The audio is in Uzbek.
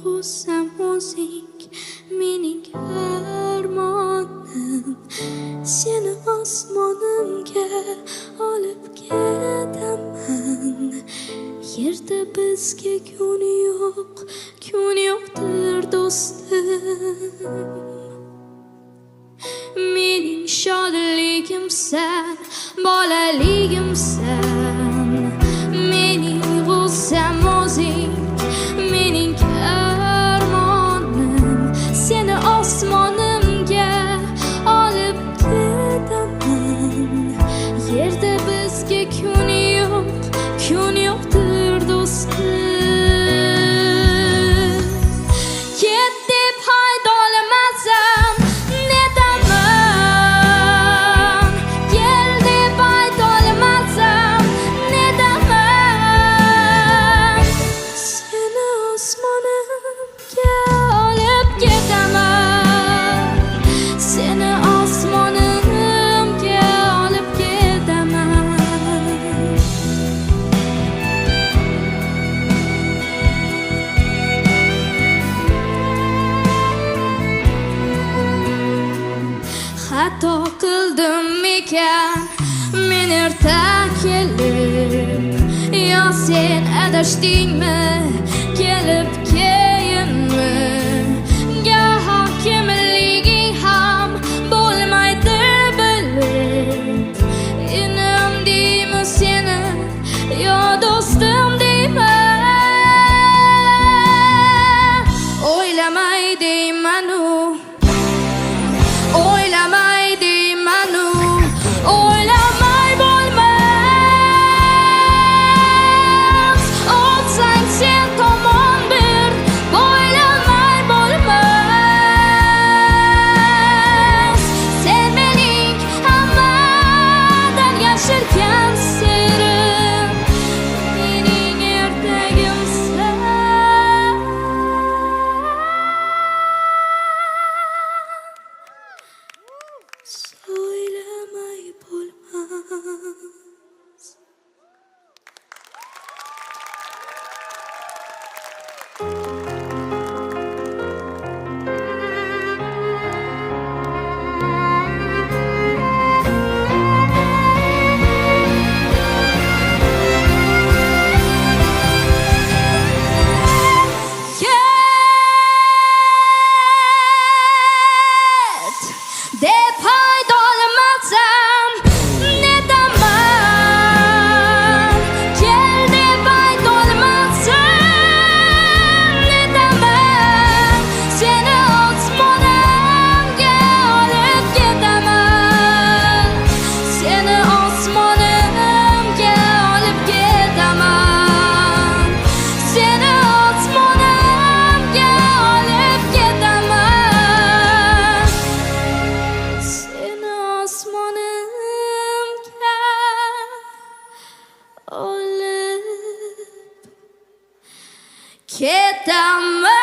g'usam o'zing mening armonim. Seni osmonimga olib ketaman. Yerda bizga kun yo'qdir do'stim. Mening shodligimsan, bolaligimsan. Mening g'usam o'zing, mening armonim. Seni osmonimga olib ketaman. Yerda bizga kun yo'qdir do'stim. Ket deb haydolmasam nedaman? Kel deb haydolmasam nedaman? Seni osmonimga olib ketaman. Seni osmonimga olib ketaman. Xato qildim ekan men erta kelib, yo sen adashdingmi kelib keyinmi? Goho kimliging ham bo'lmaydi bilib. Inim deymi seni yo do'stim deyman? O'ylamay deyman-u, o'ylamay deyman-u, o'ylamay bo'lmas. O'tsang sen tomon bir, o'ylamay bo'lmas. Sen mening hammadan yashirgan sirim, mening ertagimsan. O'ylamay bo'lmas. Ket deb haydolmasam nedaman? Kel deb haydolmasam nedaman? Seni osmonimga olib ketaman. Seni osmonimga olib ketaman. Seni osmonimga olib ketaman. Seni osmonimga olib ketaman.